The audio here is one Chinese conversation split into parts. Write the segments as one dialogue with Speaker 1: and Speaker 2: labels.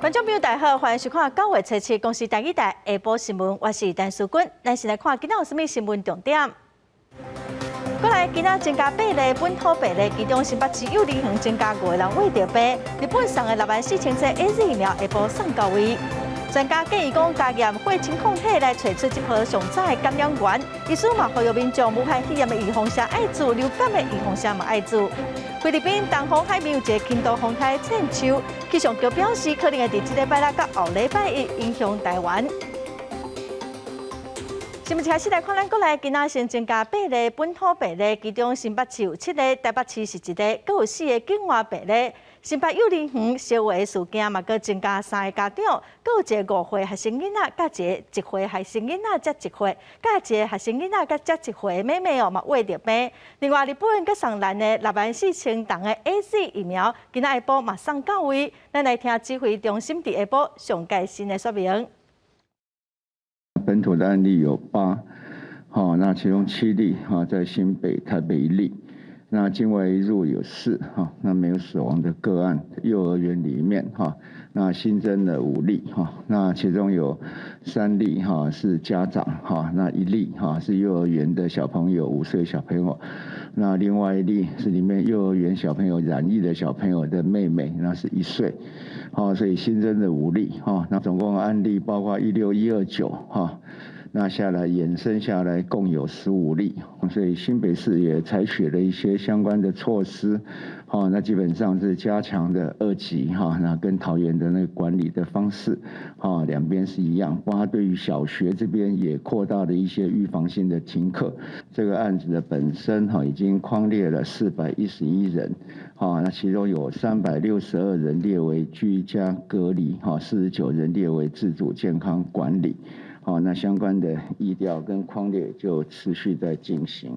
Speaker 1: 观众朋友大家好，欢迎收看9月17日公司台语台下晡新闻，我是陈淑君。咱先来看今仔有啥物新闻重点。过来，今仔增加8例本土病例，其中新北市幼儿园增加5个人胃着病。日本送的64000剂 AZ 疫苗下晡送到位。专家建议讲，加验血清抗体来找出这波上早的感染源。医师嘛呼吁民众武汉肺炎的预防针爱做，流感的预防针嘛爱做。菲律宾东方海面有一个轻度风台浅秋，气象局表示，可能会伫这礼拜六到后礼拜一影响台湾。新闻开始来看，咱国内今仔先增加8例本土病例，其中新北市有7例，台北市是1例，阁有4个境外病例。新北幼儿园烧话事件嘛，阁增加3个家长，阁有一个5岁学生囡仔，甲一个1岁学生囡仔，才1岁，甲一个学生囡仔，甲才1岁的妹妹哦嘛胃着病。另外，日本阁送咱的64000档的 AZ 疫苗，今仔下晡嘛送到位。咱来听指挥中心伫下晡上届新的说明。
Speaker 2: 本土的案例有8，那其中7例在新北、台北1例。那境外移入有4，那没有死亡的个案。幼儿园里面那新增了5例那其中有3例是家长那1例是幼儿园的小朋友5岁小朋友，那另外1例是里面幼儿园小朋友染疫的小朋友的妹妹，那是1岁，所以新增的5例那总共案例包括16、129那下来衍生下来共有15例，所以新北市也采取了一些相关的措施，那基本上是加强的2级那跟桃园的那个管理的方式，两边是一样，包括对于小学这边也扩大了一些预防性的停课。这个案子的本身已经匡列了411人，那其中有362人列为居家隔离，49人列为自主健康管理。那相关的疫调跟匡列就持续在进行。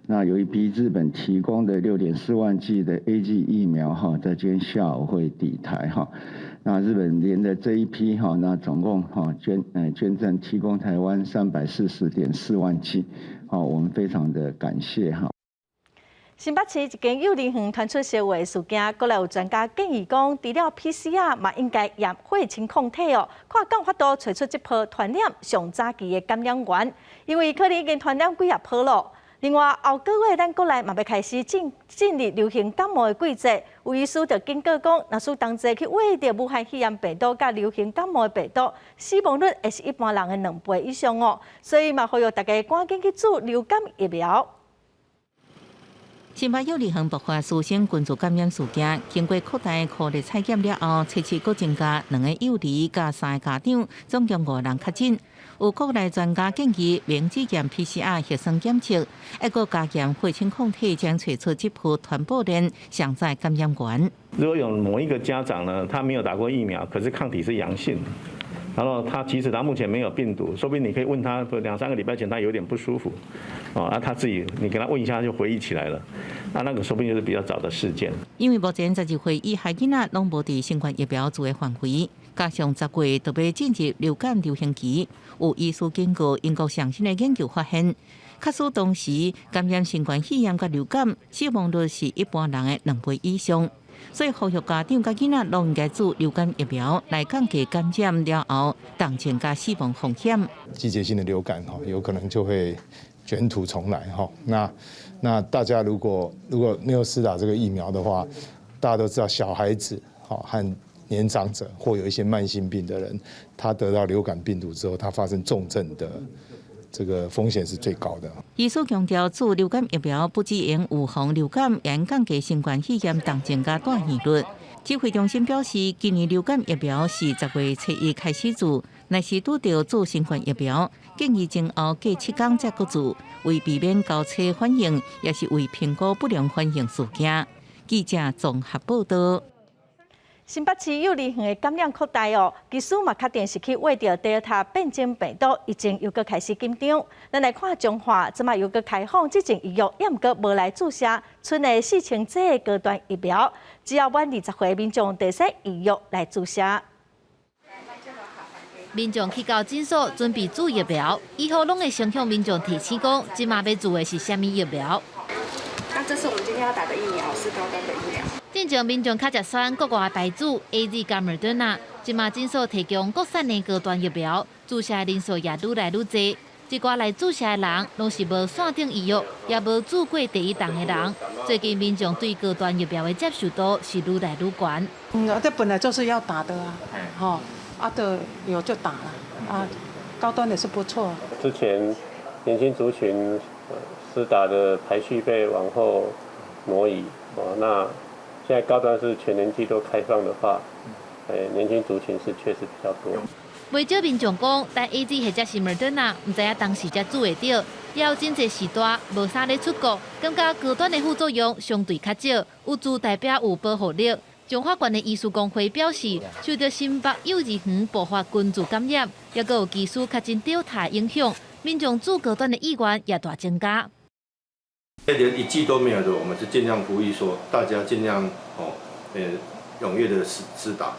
Speaker 2: 那有一批日本提供的6.4万剂的 AZ 疫苗在今天下午会抵台那日本连的这一批那总共捐赠提供台湾340.4万剂，我们非常的感谢
Speaker 1: 新北市一间幼儿园传出烧话事件，国内有专家建议讲，除了 PCR 嘛应该验血清抗体哦，看敢有法度找出这波传染上早期的感染源，因为可能已经传染几啊波咯。另外，后个月咱国内嘛要开始进入流行感冒的季节，有医师就警告讲，若是同齐去喂着武汉肺炎病毒甲流行感冒的病毒，死亡率会是一般人的2倍以上哦。所以嘛，呼吁大家赶紧去注流感疫苗。
Speaker 3: 新北幼儿园爆发私生群组感染事件，经过扩大扩列采检了后，测试佫增加2个幼儿加3个家长，总共5人确诊。有国内专家建议，免只验 PCR 核酸检测，还佫加验血清抗体，将找出这波传播链上在感染源。
Speaker 4: 如果有某一个家长呢，他没有打过疫苗，可是抗体是阳性。然后即使他目前没有病毒，说不定你可以问他2、3个礼拜前他有点不舒服，他自己你跟他问一下他就回忆起来了，那个说不定就是比较早的事件。
Speaker 3: 因为目前12岁以下囡仔拢无伫新冠疫苗注的范围，加上10月特别进入流感流行期，有医师警告，英国上新的研究发现，确实当时感染新冠肺炎甲流感死亡率是一般人的2倍以上。所以呼吁家长甲囡仔拢应该注流感疫苗，来降低感染了后重症加死亡风险。
Speaker 5: 季节性的流感有可能就会卷土重来那大家如果没有施打这个疫苗的话，大家都知道小孩子和年长者或有一些慢性病的人，他得到流感病毒之后，他发生重症的这个风险是最高的。
Speaker 3: 医师强调，注流感疫苗不只能预防流感，也能降低新冠肺炎重症加大院率。指挥中心表示，今年流感疫苗是10月初1开始注，若是拄到注新冠疫苗，建议前后隔7天才搁注，为避免交叉反应，也是为评估不良反应事件。记者综合报道。
Speaker 1: 新北市幼儿园的感染扩大哦，技师嘛确定是去喂到Delta变种病毒，疫情又搁开始紧张。咱来看中华，即马又搁开放这种医药，也毋过无来注射，剩的4000剂的高端疫苗，只要满20岁民众得使医药来注射。
Speaker 6: 民众去到诊所准备注疫苗，以后拢会先向民众提醒讲，即马要注的是虾米疫苗。
Speaker 7: 那这是我们今天要打的疫苗，是高端的疫苗。
Speaker 6: 进前民众较食酸国外牌子 AZ 加莫德纳，今嘛诊所提供国产的高端疫苗，注射的人数也愈来愈多。一寡来注射的人，拢是无线顶医药，也无住过第一档的人。最近民众对高端疫苗的接受度是愈来愈高。
Speaker 8: 这本来就是要打的啊，的有就打了啊，高端的是不错。
Speaker 9: 之前年轻族群施打的排序被往后挪移，那现在高端是全年纪都开放的话，年轻族群是确实比较多。
Speaker 6: 不少民众讲，但 AZ 或者是 Moderna， 唔知影当时才注会到，也有真侪时代无啥咧出国，感觉高端的副作用相对较少，有助代表有保护力。中华县的医师工会表示，受到新北幼儿园爆发群组感染，也有技术较真Delta影响，民众注高端的意愿也大增加。
Speaker 10: 连一剂都没有的，我们是尽量呼吁说，大家尽量踊跃的施打。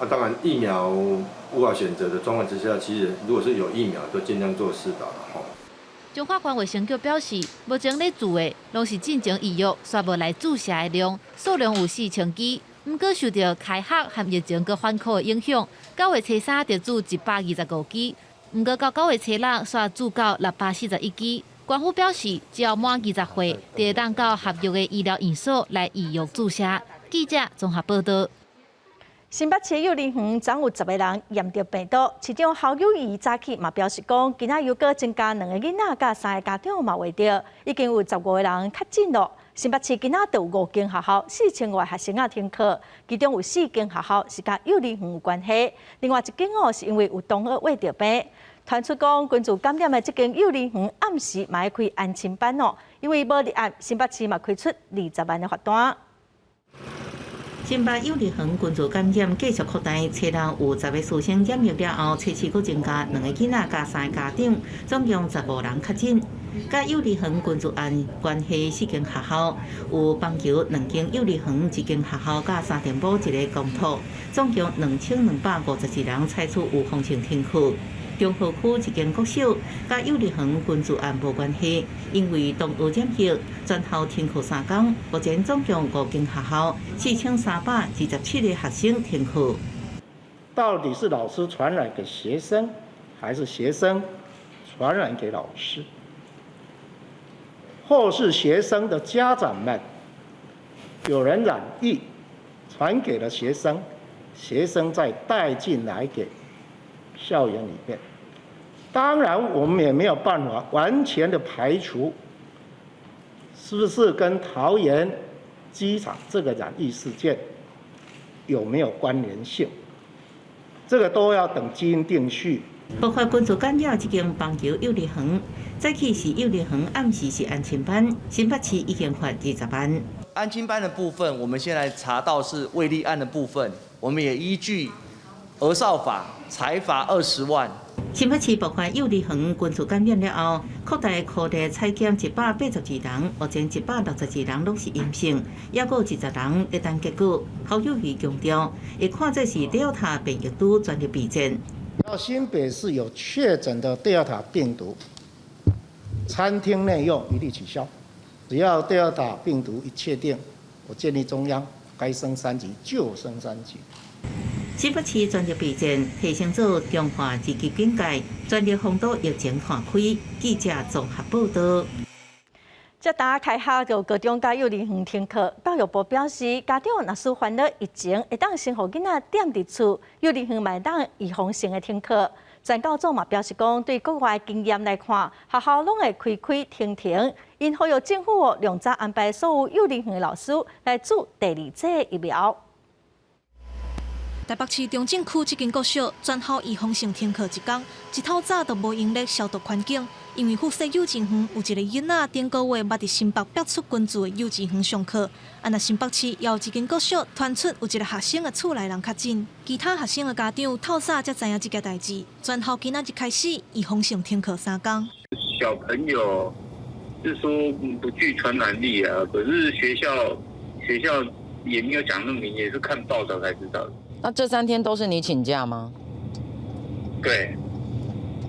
Speaker 10: 当然疫苗无法选择的状况之下，其实如果是有疫苗，就尽量做施打了。
Speaker 6: 中华县卫生局表示，目前咧做的拢是进前预约，煞无来注射的量，数量有4000剂。不过受到开学和疫情佮反扣的影响，9月初3就注125剂，不过到9月初6煞注到641剂。官府表示，只要满20岁，就会当到合约的医疗院所来预约注射。记者综合报道。
Speaker 1: 新北市幼儿园总有10个人验到病毒，其中校友伊早起嘛表示讲，今仔又搁增加2个囡仔甲3个家长嘛话着，已经有15个人确诊了。新北市今仔就有5间学校4000外学生啊停课，其中有4间学校是甲幼儿园有关系，另外1间是因为有同学患着病。传出讲，群组感染的这间幼儿园暗时嘛要开安亲班哦，因为无立案，新北市嘛开出20万的罚单。
Speaker 3: 新北幼儿园群组感染继续扩大，初六有10个师生染疫了后，初七又增加2个囡仔加3个家长，总共15人确诊。甲幼儿园群组案关系4间学校，有棒球2间幼儿园1间学校甲3店埔1个公托，总共2252人采取有风险停课。中和区1间国小，甲幼儿园群组案无关系，因为同学染疫，全校停课3天。目前总共5间学校4327个学生停课。
Speaker 11: 到底是老师传染给学生，还是学生传染给老师？或是学生的家长们有人染疫，传给了学生，学生再带进来给校园里面。当然，我们也没有办法完全的排除是不是跟桃园机场这个染疫事件有没有关联性，这个都要等基因定序。
Speaker 3: 爆发群组感染1间棒球幼儿园，早起是幼儿园，暗时是安亲班。新北市已经罚20万。
Speaker 12: 安亲班的部分，我们现在查到是未立案的部分，我们也依据儿少法裁罚20万。
Speaker 3: 新北市爆发幼儿园群组感染了后，扩大课地采检182人，目前162人拢是阴性，也有10人在等结果。侯友宜强调，会看这是Delta变异株全力避战。
Speaker 11: 要新北市有确诊的Delta病毒，餐厅内用一律取消。只要Delta病毒一确定，我建议中央该升3级就升3级。
Speaker 3: 新北市全力备战，提升做中华2级警戒，全力防堵疫情扩开。记者综合报道。
Speaker 1: 这打开学就高中甲幼儿园停课，教育部表示，家长若是烦恼疫情，会当先互囡仔踮伫厝，幼儿园嘛会当预防性的停课。专教组嘛表示讲，对国外经验来看，学校拢会开停，因呼吁政府量早安排所有幼儿园的老师来注第2剂疫苗。
Speaker 13: 台北市中正区这间国小全校预防性停课1天，一透早就无用力消毒环境，因为附设幼稚园有1个囡仔顶个月捌伫新北北出群组的幼稚园上课，那新北市也有1间国小传出有1个学生的厝内人确诊，其他学生的家长透早才知影这件代志，全校今仔日开始预防性停课3天。
Speaker 14: 小朋友是说不具传染力啊，可是学校也没有讲那么明，也是看报道才知道的。
Speaker 15: 那这3天都是你请假吗？
Speaker 14: 对。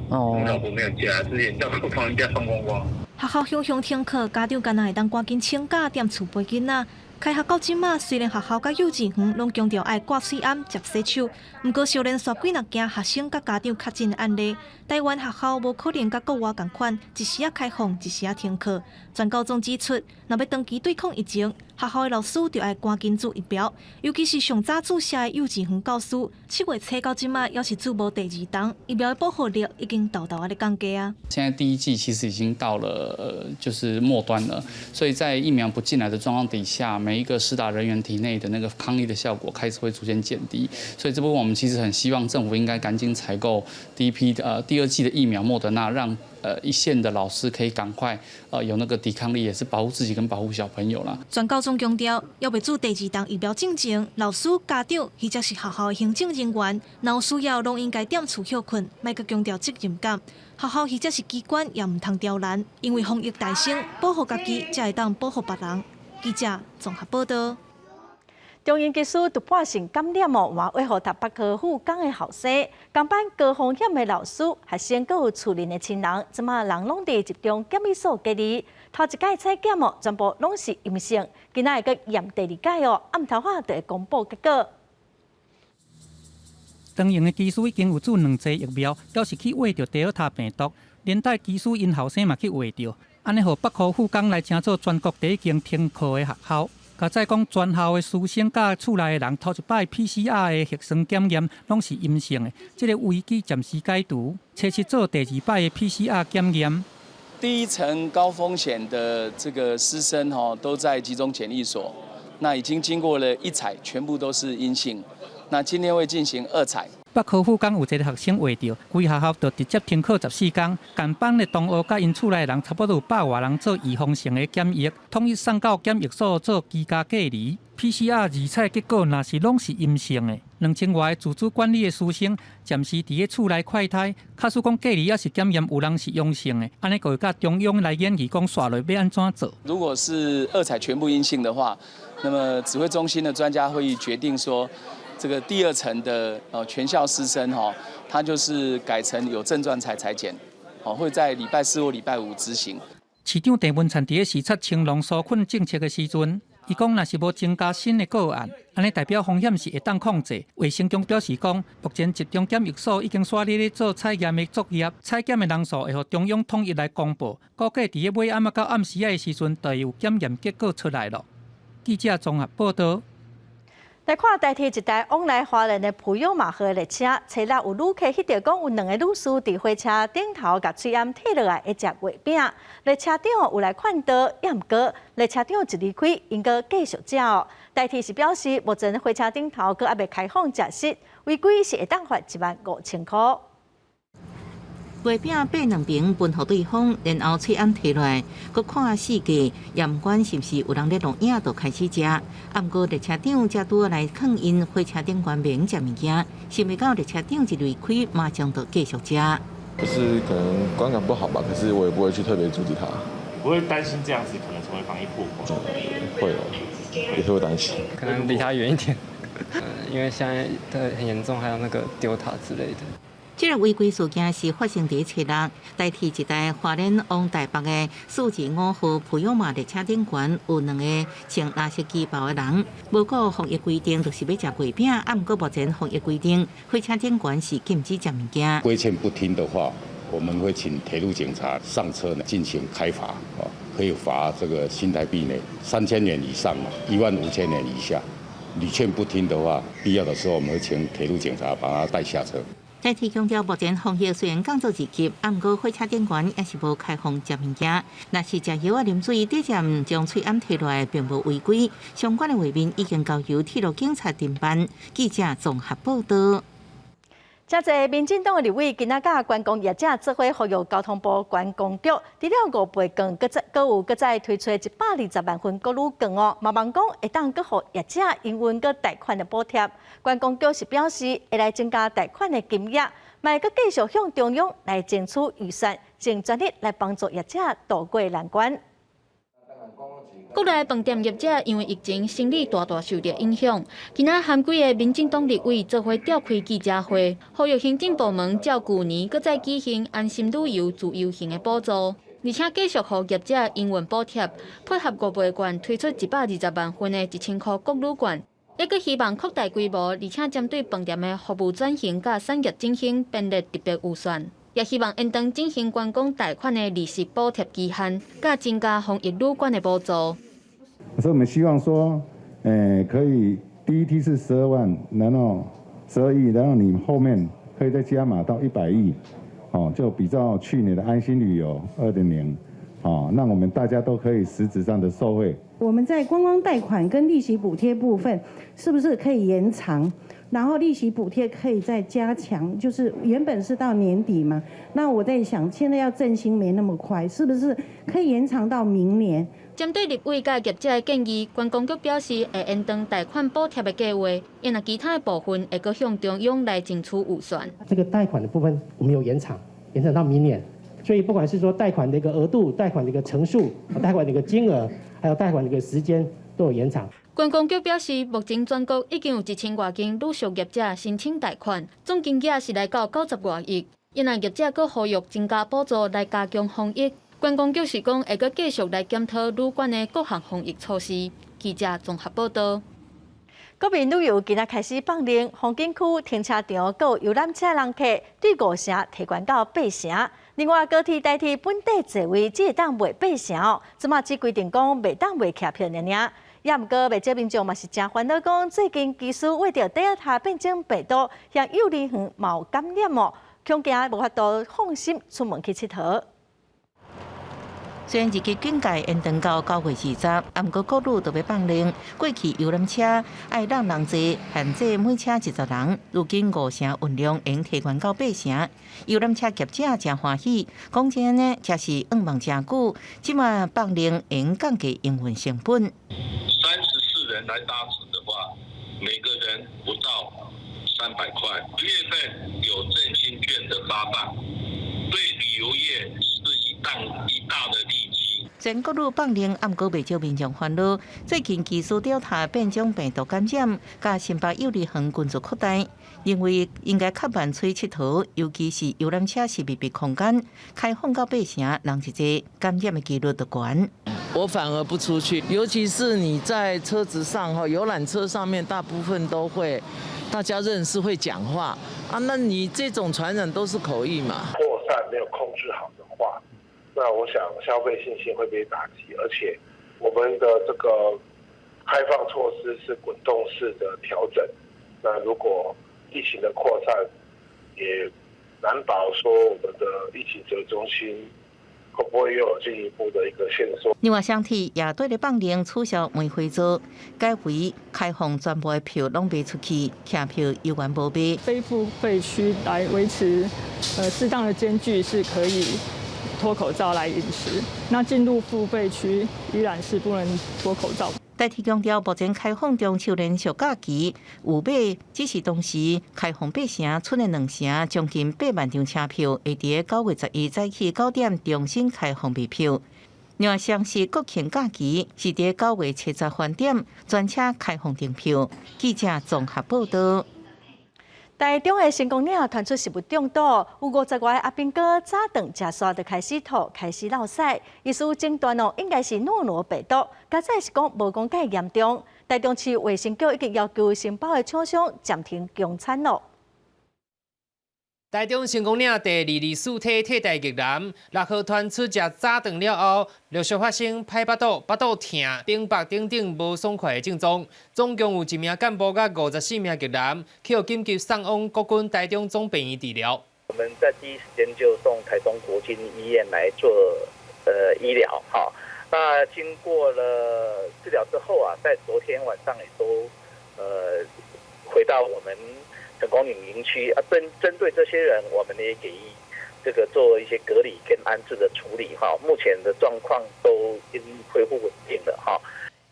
Speaker 14: 我老婆没有假，之前叫我放假放光光。
Speaker 13: 学校向停课，家长干那会当赶紧请假踮厝陪囡仔。开学到即马，虽然学校甲幼稚园拢强调爱挂喙罨、接洗手，毋过少年煞几若件学生甲家长确诊的案例。台湾学校无可能甲国外共款，一时啊开放，一时啊停课。全高中指出，若要长期对抗疫情，学校的老师就要赶紧注疫苗，尤其是上早注射的幼稚园教师，7月初到即马也是注无第2档，疫苗的保护力已经豆豆啊咧降低啊。
Speaker 16: 现在第1剂其实已经到了就是末端了，所以在疫苗不进来的状况底下，每一个施打人员体内的那个抗疫的效果开始会逐渐减低，所以这部分我们其实很希望政府应该赶紧采购第2剂的疫苗莫德纳，让一线的老师可以赶快有那个抵抗力，也是保护自己跟保护小朋友啦。
Speaker 13: 全高中强调，要未做第2档疫苗进前，老师、家长或者是学校的行政人员，若有需要，拢应该踮厝休困，莫阁强调责任感。学校或者是机关也唔通刁难，因为防疫大胜，保护家己才会当保护别人。记者综合报道。
Speaker 1: 中英技术突破性感染哦，换为何台北科附港的后生，同班高风险的老师、学生，阁有厝邻的亲人，即马人拢伫集中检疫所隔离。头一届采检哦，全部拢是阴性，今仔会阁验第2届哦，暗头仔就会公布结果。
Speaker 17: 中英的技术已经有注2剂疫苗，要是去挖着第2塔病毒，连带技术因后生嘛去挖着，安尼，互北科附港来争做全国第1间停课的学校。甲再讲，全校的师生甲厝内的人头一摆 PCR 的核酸检验拢是阴性的，这个危机暂时解除，初七做第2摆的 PCR 检验。
Speaker 16: 第1层高风险的这个师生都在集中检疫所，那已经经过了1采，全部都是阴性。那今天会进行2采。
Speaker 17: 北科附港有一个学生话着，规学校就直接停课14天。同班的同学甲因厝内人差不多有100多人做预防性的检疫，统一送到检疫所做居家隔离。PCR 2采结果若是拢是阴性的，2000多个自主管理的师生暂时伫咧厝内快筛，假使讲隔离也是检验有人是阳性的，安尼就会甲中央来研议讲刷落要安怎做。
Speaker 16: 如果是2采全部阴性的话，那么指挥中心的专家会议决定说，这个第2层的全校师生他就是改成有症状才采检，会在礼拜4或礼拜5执行。
Speaker 17: 市长郑文灿伫咧视察青龙纾困政策的时阵，伊讲若是无增加新的个案，安尼代表风险是会当控制。卫生局表示讲，目前集中检疫所已经刷咧做采验的作业，采检的人数会互中央统一来公布，估计伫咧尾暗到暗时的时阵，就会有检验结果出来了。记者综合报道。
Speaker 1: 来看代替一台往来花莲的普悠玛号列车，车内有旅客翕到讲有2个女士伫火车顶头甲喙罨摕落来一只月饼。列车长有来看到，也毋过列车长一离开，应该继续食哦。代替是表示，目前火车顶头阁还未开放食食，违规是会当罚15000块。
Speaker 3: 月饼掰2边分互对方，然后喙罨摕落来，佮看4界，也毋管是毋是有人咧录影，就开始食。啊，毋过列车长才拄来抗因火车顶关免食物件，想袂到列车长一离开，马上就继续食。
Speaker 18: 就是可能观感不好吧，可是我也不会去特别阻止他。
Speaker 19: 不会担心这样子可能成为防疫破口？
Speaker 18: 会哦，也是会担心。
Speaker 20: 可能离他远一点，因为现在的很严重，还有那个丢塔之类的。
Speaker 3: 这个违规事件是发生在初6，代替一台花莲往台北的数字5号普悠玛列车顶悬有2个穿蓝色旗袍的人，无顾防疫规定，就是要食月饼。啊，毋过目前防疫规定，火车顶悬是禁止食物件。
Speaker 21: 规劝不听的话，我们会请铁路警察上车呢进行开罚，可以罚这个新台币呢3000元以上，15000元以下。屡劝不听的话，必要的时候我们会请铁路警察把他带下车。
Speaker 3: 代替强调，目前防疫虽然降做2级，啊，毋过火车顶悬也是无开放食物件。若是食药啊、啉水、直接将喙罨摕落来，并无违规。相关的画面已经交由铁路警察侦办。记者综合报道。
Speaker 1: 真侪民进党的立委今仔甲观光业者做伙呼吁交通部观光局，除了5倍券，搁再推出120万份国旅券哦，嘛望讲会当搁互业者营运搁贷款的补贴。观光局是表示会来增加贷款的金额，嘛会搁继续向中央来争取预算，尽全力来帮助业者渡过难关。
Speaker 22: 国内饭店业者因为疫情生意大受到影响，今仔含几个民进党立委做伙召开记者会，呼吁行政部门照旧年搁再举行安心旅游自由行的补助。而且继续予业者营运补贴，配合五倍券推出120万份的1000块国旅券，也佮希望扩大规模，而且针对饭店的服务转型佮产业振兴编列特别预算，也希望延长进行观光贷款的利息补贴期限，佮增加防疫旅馆的补助。
Speaker 2: 所以我们希望说，可以第一梯是12万，然后12亿，然后你后面可以再加码到100亿，就比照去年的安心旅游2.0，让我们大家都可以实质上的受惠。
Speaker 4: 我们在观光贷款跟利息补贴部分，是不是可以延长？然后利息补贴可以再加强，就是原本是到年底嘛，那我在想，现在要振兴没那么快，是不是可以延长到明年？
Speaker 22: 针对立委甲业者的建议，观光局表示会延长贷款补贴的计划，因为其他的部分会搁向中央来争取预算。
Speaker 23: 这个贷款的部分，我们有延长到明年，所以不管是说贷款的一个额度、贷款的一个成数、贷款的一个金额，还有贷款的一个时间，都有延长。
Speaker 22: 观光局表示，目前全国已经有1000多间旅宿业者申请贷款，总金额是来到90多亿。因为业者搁呼吁增加补助来加强防疫。观光局是讲会搁继续来检讨旅馆的各项防疫措施。记者综合报道。
Speaker 1: 国民旅游今仔开始放令，风景区停车场各游览车人客对5成提悬到8成。另外，高铁代替本地座位只会当卖8成哦，即马只规定讲袂当卖客票尔。也毋过，未少民众嘛是真烦恼，讲最近技术为着第二塔变种病毒，向幼儿园冒感染哦，恐惊无法度放心出门去佚佗。
Speaker 3: 虽然日期警戒延长到9月20，毋过各路都要放令，过去游览车爱让人坐，限制每车10人，如今5成运量已提悬到8成。游览车业者真欢喜，讲真呢，才是仰望真久，即马放令已降低营运成本。
Speaker 24: 34人来搭乘的话，每个人不到300块。1月份有振兴券的发放，对旅游业是一大的利基。
Speaker 3: 全国路放令，毋过未少民众烦恼。最近技术调查变种病毒感染，甲新北幼儿园群组扩大，认为应该较慢出佚佗，尤其是游览车是密闭空间，开放到8成，人一济，感染的几率就高。
Speaker 15: 我反而不出去，尤其是你在车子上游览车上面，大部分都会大家认识会讲话啊，那你这种传染都是口译嘛。
Speaker 25: 扩散没有控制好的话，那我想消费信心会被打击，而且我们的这个开放措施是滚动式的调整。那如果疫情的扩散，也难保说我们的疫情指挥中心会不会又有进一步的一个限缩？
Speaker 3: 另外，相体也对咧放令取消梅花座，改为开放全部的票拢卖出去，客票有完无卖。
Speaker 26: 非付费区来维持适当的间距是可以脱口罩来饮食，那进入付费区依然是不能脱口罩。
Speaker 3: 代替强调，目前开放中秋连续假期有买，只是同时开放8成，剩的2成，将近8万张车票会伫9月11早起9点重新开放卖票。另外，详细国庆假期是伫9月70饭店专车开放订票。记者综合报道。
Speaker 1: 台中的成功岭传出食物中毒，有50外阿兵哥早顿食煞就开始吐，开始落屎，医师诊断应该是诺罗病毒，加再是讲无讲介严重。台中市卫生局已经要求承包的厂商暂停供产咯。
Speaker 27: 台中成功岭第224梯替代疫男6号传出食早顿了后，陆续发生歹巴肚、巴肚痛、顶腹等等无爽快的症状。总共有1名干部甲54名疫男，去予紧急送往国军台中总病院治疗。
Speaker 28: 我们在第一时间就送台中国军医院来做医疗，哈。那经过了治疗之后啊，在昨天晚上也都回到我们成功岭营区啊，针对这些人，我们也给予这个做一些隔离跟安置的处理哈。目前的状况都已经恢复稳定了哈。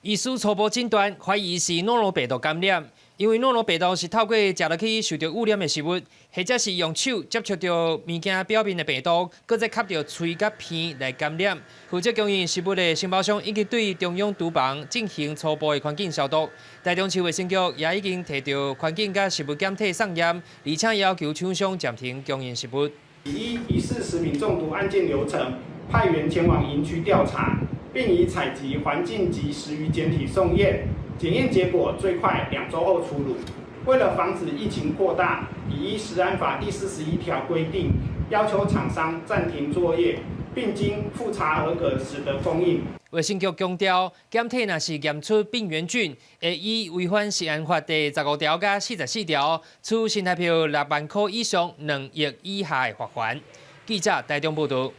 Speaker 27: 医师初步诊断怀疑是诺罗病毒感染，因为诺罗病毒是透过食落去受到污染的食物，或者是用手接触到物件表面的病毒，搁再吸到喙甲鼻来感染。负责供应食物的承包商已经对中央厨房进行初步的环境消毒。台中市卫生局也已经摕到环境甲食物检体送验，而且要求厂商暂停供应食物。
Speaker 29: 以1、以40名中毒案件流程，
Speaker 5: 派员前往营区调查，并已采集环境及食鱼检体送验，检验结果最快2周后出炉。为了防止疫情扩大，已依食安法第41条规定，要求厂商暂停作业，并经复查合格时得供应。
Speaker 27: 卫生局强调，检体若是验出病原菌，会依违反食安法第15条甲44条，处新台币6万块以上2亿以下的罚款。记者台中报道。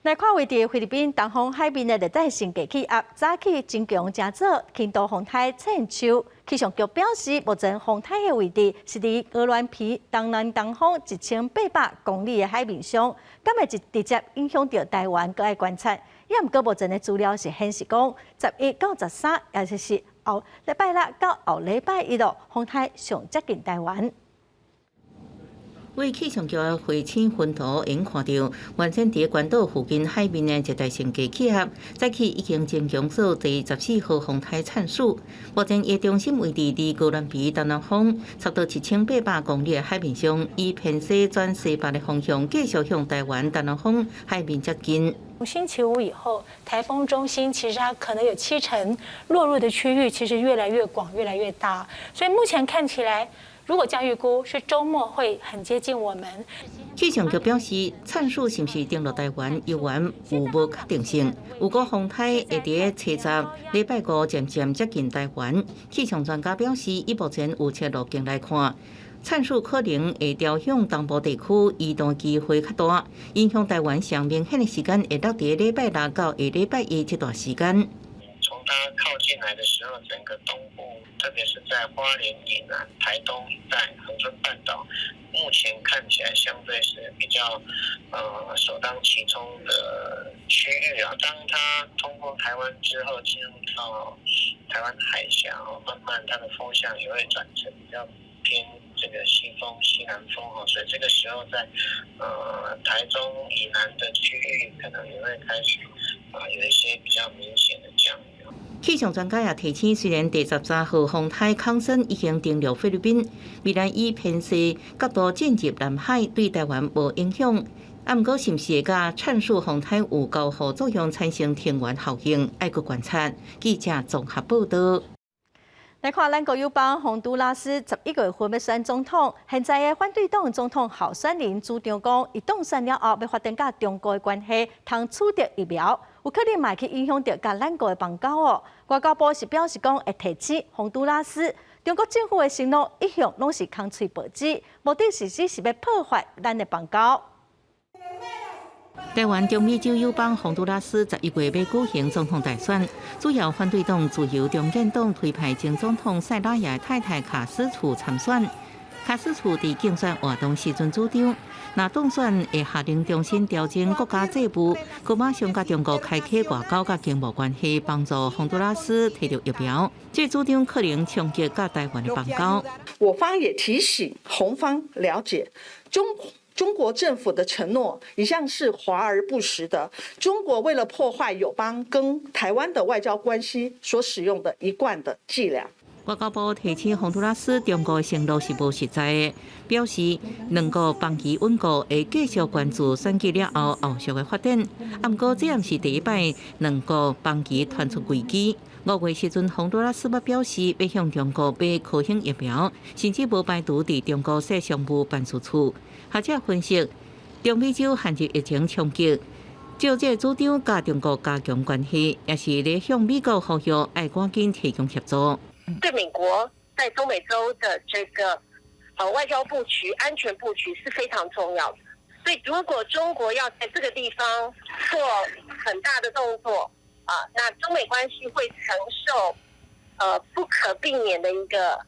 Speaker 1: 来看位伫菲律宾东方海面的热带性低气压，早起增强真早，轻度风台浅秋。气象局表示，目前风台的位置是伫鹅銮鼻东南东方1800公里的海面上，敢会直接影响到台湾，搁爱观察。也毋过目前的资料是显示讲，11到13，也就是后礼拜六到后礼拜一咯，风台上接近台湾。
Speaker 3: 为气象局的卫星云图已经看到，原先伫关岛附近海面的热带性低气压，早起已经增强到第14号风台灿数。目前伊中心位置伫高兰鼻东南方，差不多1800公里的海面上，以偏西转西北的方向继续向台湾东南方海面接近。
Speaker 6: 星期五以后，台风中心其实它可能有70%落入的区域，其实越来越广、越来越大，所以目前看起来。如果将预估是周末会很接近我们。
Speaker 3: 气象局表示，灿数是不是登陆台湾，依然有无确定性。如果风台会伫初十、礼拜5渐渐接近台湾，气象专家表示，以目前预测路径来看，灿数可能会朝向东部地区移动机会较大，影响台湾上明显的时间会落伫礼拜六到下礼拜一这段时间。
Speaker 7: 从它靠近来的时候，整个东部，特别是在花莲以南、台东一带、恒春半岛，目前看起来相对是比较首当其冲的区域啊。当它通过台湾之后，进入到台湾海峡慢慢它的风向也会转成比较偏这个西风、西南风所以这个时候在台中以南的区域可能也会开始有一些比较明显的降雨。
Speaker 3: 气象专家也提醒，虽然第13号风台康森已经登陆菲律宾，未来以偏西角度进入南海，对台湾无影响。不过，是毋是会甲灿数风台有交互作用，产生天然效应，爱去观察。记者综合报道。
Speaker 1: 来看咱国友邦洪都拉斯11月份要选总统，现在的反对党总统候选人主张讲，伊当选了后要发展甲中国的关系，通取得疫苗，有可能嘛去影响到甲咱国的邦交哦。外交部是表示讲会提起洪都拉斯，中国政府的承诺一向拢是空嘴保指，目的是只是要破坏咱的邦交。
Speaker 3: 台湾中美洲友邦洪都拉斯11月要举行总统大选，主要反对党自由中间党推派前总统塞拉亚太太卡斯楚参选。卡斯楚伫竞选活动时阵主张，若当选会下令重新调整国家制度，佮马上甲中国开启外交甲经贸关系，帮助洪都拉斯摕到疫苗。这主张可能冲击甲台湾的邦交。
Speaker 8: 我方也提醒洪方了解中国政府的承诺一向是华而不实的。中国为了破坏友邦跟台湾的外交关系所使用的一贯的伎俩。
Speaker 3: 外交部提醒洪都拉斯，中国的承诺是无实在的，表示两国邦谊稳固，会继续关注选举了后续的发展。不过这也是第一摆两国邦谊传出危机。5月时阵，洪都拉斯表示要向中国买科兴疫苗，甚至无排除伫中国设商务办事处。学者分析，中美洲限制疫情冲击，就这主张甲中国加强关系，也是咧向美国呼吁爱赶紧提供协助。
Speaker 9: 对美国在中美洲的这个外交布局、安全布局是非常重要的。所以，如果中国要在这个地方做很大的动作那中美关系会承受不可避免的一个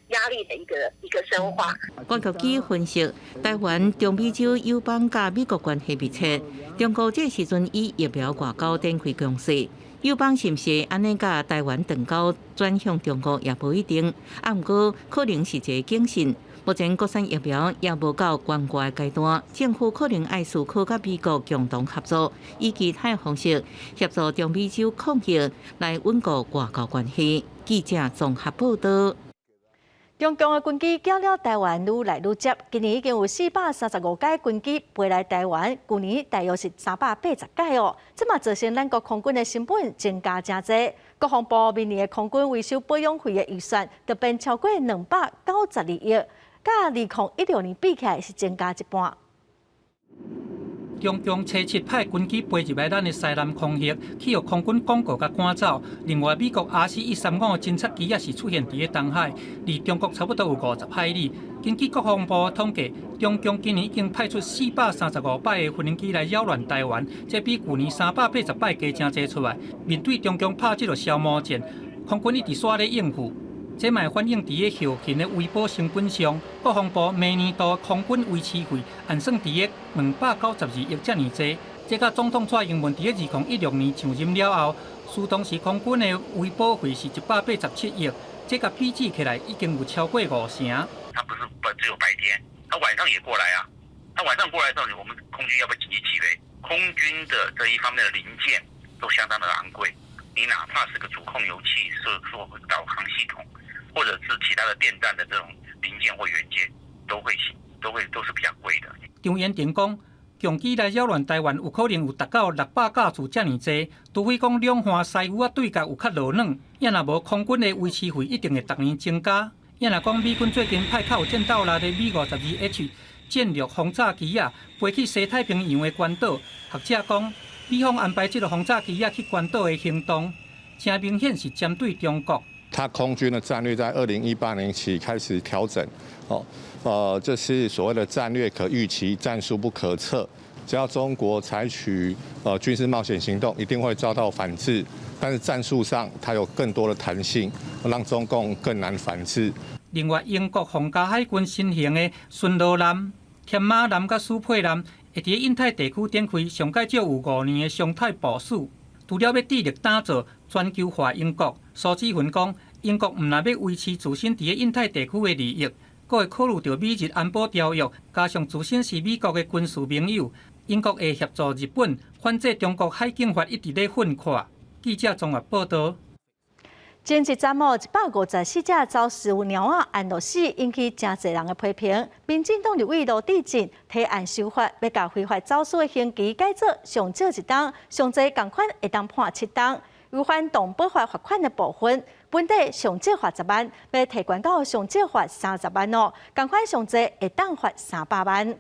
Speaker 9: 压力的一个深化。
Speaker 3: 关局机分析，台湾中美洲友邦甲美国关系密切，中国这时阵以疫苗外交展开攻势。友邦是毋是安尼甲台湾断交转向中国也无一定，不过可能是一个警讯。目前国产疫苗也无到关键阶段，政府可能爱思考甲美国共同合作，以其他方式协助中美洲抗疫，来稳固外交关系。记者综合报道。
Speaker 1: 中共的军机缴了台湾愈来愈接，今年已经有435架军机飞来台湾，去年大约是380架哦。这嘛造成咱国空军的成本增加真多。国防部明年的空军维修保养费的预算，就变超过292亿，甲2016年比起来是增加一半。
Speaker 10: 中共初7派军机飞入来咱的西南空域，去予空军广告甲赶走。另外，美国 RC-135侦察机也是出现伫咧东海，离中国差不多有50海里。根据国防部统计，中共今年已经派出435摆的无人机来扰乱台湾，这比去年380摆加真侪出来。面对中共拍这个消磨战，空军一直煞咧应付。这嘛反映伫个后勤的维保成本上，国防部明年度空军维持费按算伫个292亿遮尔济。这甲总统蔡英文伫个2016年上任了后，苏当时空军的维保费是187亿，这甲比较起来已经有超过5成。
Speaker 11: 他不是只有白天，他晚上也过来啊。他晚上过来之后，我们空军要不要紧急起飞？空军的这一方面的零件都相当的昂贵，你哪怕是个主控油器、做导航系统，或者是其他的电站的这种零件或元件，都是比较贵的。
Speaker 10: 张延廷讲，强机来扰乱台湾，有可能有达到600架次遮尔济，除非讲两岸师傅啊对角有较落软，也若无空军的维持费一定会逐年增加。也若讲美军最近派较有战斗力的Mi-52H战略轰炸机啊，飞去西太平洋的关岛，学者讲，美方安排这个轰炸机啊去关岛的行动，真明显是针对中国。
Speaker 12: 他空军的战略在2018年起开始调整，这是所谓的战略可预期，战术不可测。只要中国采取军事冒险行动，一定会遭到反制。但是战术上，它有更多的弹性，让中共更难反制。
Speaker 10: 另外，英国皇家海军新型的巡逻舰、天马舰甲苏佩舰，会伫印太地区展开上介少有5年的常态部署。除了要致力打造全球化英国，苏志云讲，英国毋但要维持自身伫印太地区的利益，阁会考虑到美日安保条约，加上自身是美国的军事盟友，英国会协助日本反制中国海警法一直咧混跨。记者综合报道。
Speaker 1: 前一阵154只走私猫仔安乐死，引起真侪人的批评。民进党立委罗致政提案修法，要将非法走私的刑期改做上少1档，上侪共款会当判7档。违反动保法罚款的部分，本地上少罚10万，要提悬到上少罚30万哦，共款上侪会当罚300万。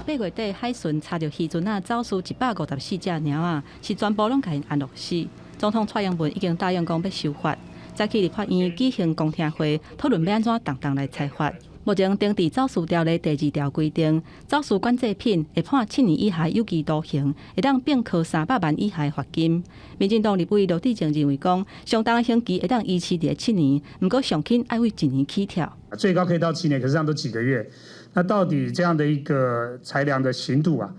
Speaker 13: 8月底，海巡查到渔船啊走私154只猫啊，是全部拢甲因安乐死。总统蔡英文已经答应讲要修法，早起立法院举行公听会，讨论要安怎动来裁罚。目前定伫走私条例第2条规定，走私管制品会判7年以下有期徒刑，会当并科300万以下罚金。民进党立委罗致政认为讲，相当的刑期会当延期伫7年，不过上轻爱为1年起跳。
Speaker 14: 最高可以到7年，可是这样都几个月。那到底这样的一个裁量的刑度啊，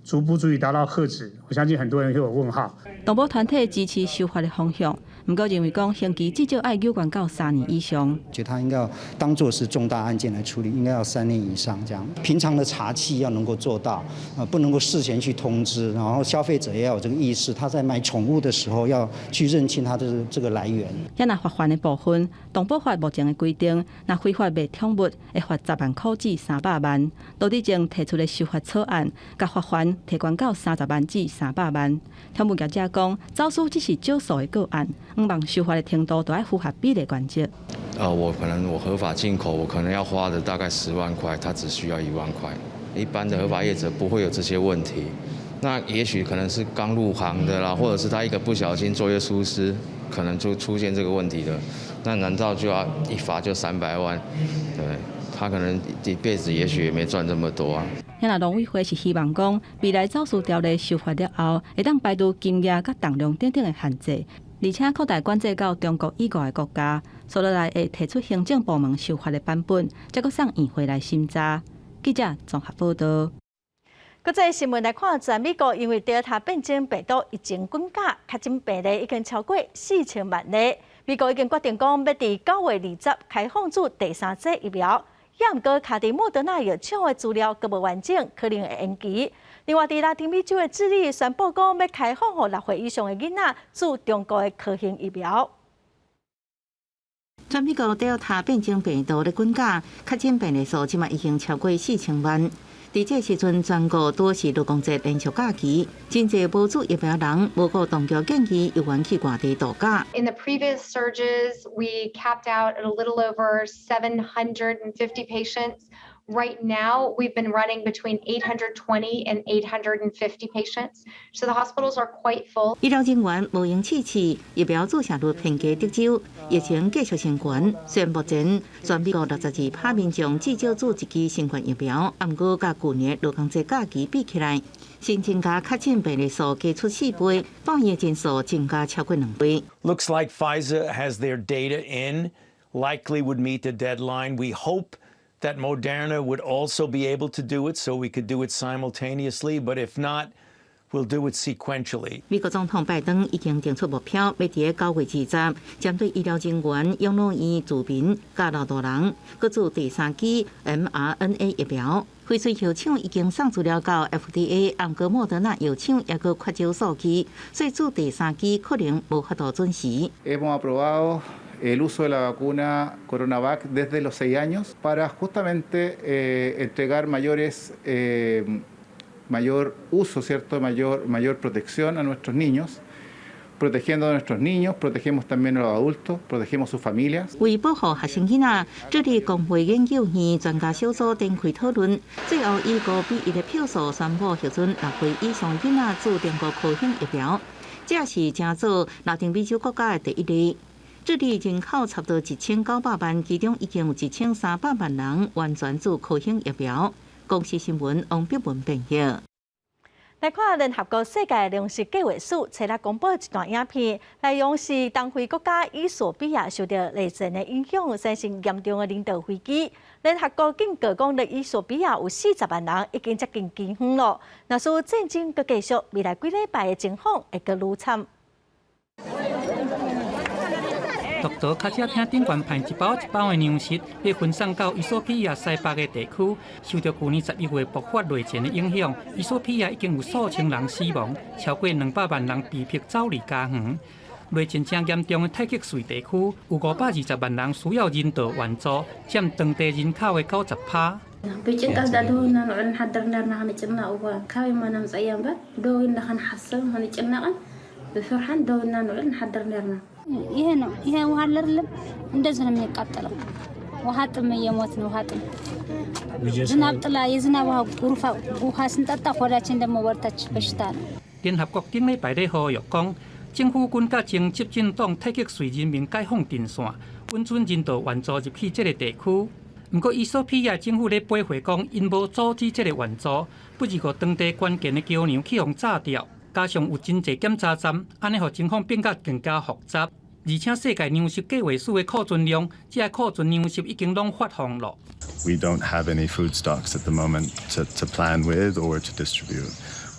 Speaker 14: 足不足以达到遏止？我相信很多人会有问号。
Speaker 13: 动保团体支持修法的方向，不过认为讲刑期至少要有关到3年以上。
Speaker 16: 觉得他应该要当作是重大案件来处理，应该要3年以上这样。平常的查缉要能够做到，不能够事前去通知，然后消费者也要有这个意识，他在买宠物的时候要去认清它的这个来源。
Speaker 13: 也那罚款的部分，动保法目前的规定，那非法卖宠物会罚10万块至300万。罗致政提出的修法草案，甲罚款提悬到30万至300万。天文业者讲，走私只是少数的个案，希望修法的程度都要符合比例原则。
Speaker 17: 我合法进口，我可能要花的大概10万块，他只需要1万块。一般的合法业者不会有这些问题。那也许可能是刚入行的啦，或者是他一个不小心作业疏失，可能就出现这个问题的。那难道就要一罚就300万？对，他可能一辈子也许也没赚这么多啊。
Speaker 13: 那农委会是希望讲，未来走私条例修法了后，会当排除金额甲重量等等的限制，而且扩大管制到中国以外的国家。所落来会提出行政部门修法的版本，再搁送议会来审查。记者综合报道。国际新闻来看，在美国因为Delta变种病毒疫情滚价，确诊病例已经超过4000万例。美国已经决定讲要伫9月20开放注第3剂疫苗。也毋过，卡伫莫德纳药厂的资料阁无完整，可能会延期。另外，伫拉丁美洲的智利宣布讲要开放予6岁以上的囡仔注中国的科兴疫苗。
Speaker 3: 全美国 Delta 变种病毒咧滚价，确诊病例数即马已经超过4000万。伫这时阵，全国都是劳工节连续假期，真侪无注疫苗人，无过当局建议有缘去外地度假。
Speaker 2: In the previous surges, we capped out at a little over 750 patients. Right now, we've been running between 820 and 850 patients, so the hospitals are quite full.
Speaker 3: 医疗人员无用试试，疫苗注射率偏低德州，疫情继续升悬。虽然目前全美国62%民众至少注一剂新冠疫苗，不过甲去年劳工节假期比起来，新增加确诊病例数加出4倍，翻疫人数增加超过2倍。
Speaker 4: Looks like Pfizer has their data in, likely would meet the deadline. We hope that Moderna would also be able to do it, so we could do it simultaneously. But if not, we'll do it sequentially.
Speaker 3: 美国总统拜登已经定出目标，要伫9月20日，针对医疗人员、养老院住民、甲老大人，各注第3剂 mRNA 疫苗。辉瑞药厂已经送资料到 FDA， 不过莫德纳药厂也阁缺少数据，所以注第3剂可能无法度准时。
Speaker 18: El uso de la vacuna Coronavac desde los 6 años para justamente entregar mayor uso, ¿cierto? Mayor protección a nuestros niños. Protegiendo a nuestros niños, protegemos también a los adultos, protegemos sus familias.
Speaker 3: 为保护学生囡仔，这里工会研究院专家小组展开讨论，最后以5比1的票数宣布核准6岁以上囡仔注中国科兴疫苗，这是正做拉丁美洲国家的第一例。智利人口差不多1900万，其中已经有1300万人完全注科兴疫苗。公司新闻王碧文编译。
Speaker 1: 来看联合国世界粮食计划署前日公布一段影片，内容是东非国家伊索比亚受到地震的影响，产生严重的人道危机。联合国警告讲，伊索比亚有40万人已经接近饥荒了。若是战争阁继续，未来几礼拜的情况会阁愈惨。
Speaker 10: 独岛卡车厅顶悬派一包的粮食，被分送到伊索比亚西北的地区。受到去年11月爆发内战的影响，伊索比亚已经有数千人死亡，超过200万人被迫走离家园。内战正严重的泰克瑞地区有520万人需要人道援助，占当地人口的90%。
Speaker 19: بيجنك دادونا نعلن حضرنا هنجنا وبا كاوي ما نمز أيام بعد دوينا هنحصل هنجنا بفرحان دوينا نعلن حضرنا ይሄ ውሃ አይደለም እንደዚህ ነው የሚቃጠለው። ውሃ ጥም እየሞት ነው። ውሃ ጥም ዝናብ ጥላ የዝናብ ውሃ ስንጠጣ ሆዳችን ደግሞ ወርታች በሽታ ነው።
Speaker 10: 聯合國頂禮拜咧呼籲講，政府軍甲正接進黨泰克瑞人民解放電線，允准人道援助入去這個地區。不過，伊索比亞政府咧駁回講，因無阻止這個援助，不如個當地關鍵的橋梁去互炸掉。加上有真濟檢查站，安尼互情況變甲更加複雜。而且世界糧食計劃署的庫存量，這庫存糧食已經攏發放了。
Speaker 20: We don't have any food stocks at the moment to plan with or to distribute.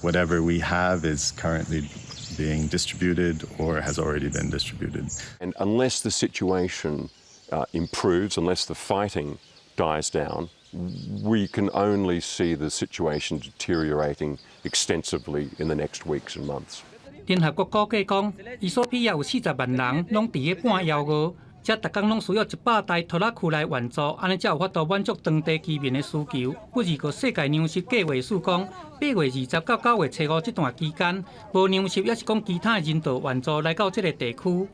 Speaker 20: Whatever we have is currently being distributed or has already been distributed.
Speaker 21: And unless the situation improves, unless the fighting dies down, we can only see the situation deteriorating extensively in the next weeks and months.
Speaker 10: 聯合國估計講，伊索比亞有40萬人攏佇個半遙餓，則逐工攏需要100台拖拉庫來援助，安尼才有法度滿足當地居民的需求。不如個世界糧食計劃署講，8月20到9月初5這段期間，無糧食也是講其他人道援助來到這個地區。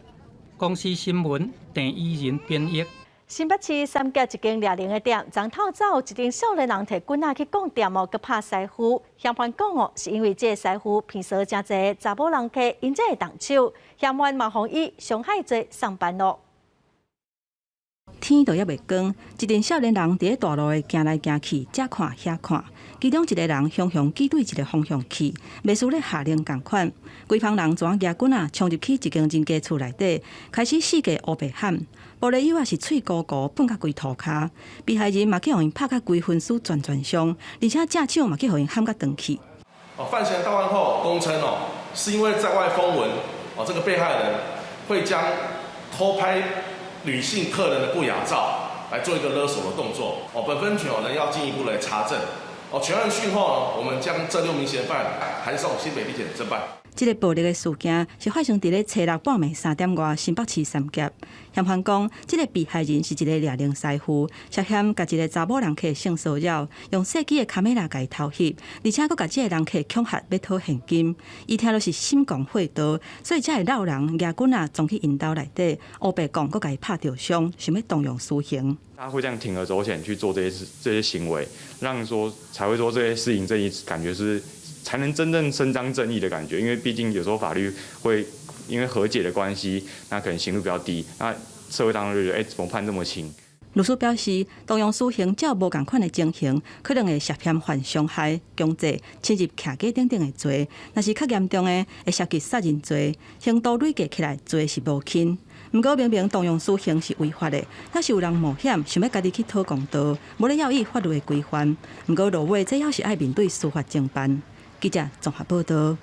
Speaker 10: 公司新聞鄭依仁編譯。
Speaker 1: 新北市三甲一間掠零的店，昨透早一名少年人摕棍仔去讲店哦，佮拍師傅。嫌犯講哦，是因為這個師傅騙數真濟查某人客，因才會動手。嫌犯嘛，予伊傷害罪上班咯。
Speaker 13: 天都還未光，一群少年人佇大路的行來行去，遮看遐看。其中一個人向指對一個方向去，袂輸咧下令共款。規幫人轉舉棍仔衝入去一間人家厝內底，開始四下烏白喊。玻璃友也是嘴糊糊，碰到規塗骹。被害人嘛去互因拍到規分屍全傷，而且正手嘛去互因喊到斷去。
Speaker 22: 犯嫌到案後供稱是因為在外風聞這個被害人會將偷拍女性客人的不雅照來做一個勒索的動作。本分局要進一步來查證。全案訊後，我們將這6名嫌犯函送新北地检侦办。
Speaker 13: 这个暴力的事件是发生伫咧初六半暝3点外新北市三甲。嫌犯讲，这个被害人是一个掠龄师傅，涉嫌甲一个查某人客性骚扰，用手机的卡美拉甲伊偷翕，而且佫甲这个人客恐吓要讨现金。伊听到是心狂火逃，所以才会闹人牙棍啊撞去因兜内底，乌白讲佫甲伊拍着伤，想要动用私刑。
Speaker 5: 他会这样铤而走险去做这些行为，让说才会说这些私刑正义感觉是才能真正伸张正义的感觉。因为毕竟有时候法律会因为和解的关系，那可能刑度比较低，那社会当中就觉得怎么判这么轻？
Speaker 13: 律师表示，动用私刑照无共款的情形，可能会涉嫌犯伤害、强制、侵入徛家等等的罪。若是较严重的，会涉及杀人罪，刑度累计起来罪是无轻。不过明明动用私刑是违法的，若是有人冒险想要家己去讨公道，无咧要依法律的规范。不过落尾这要是爱面对司法侦办。记者综合报道。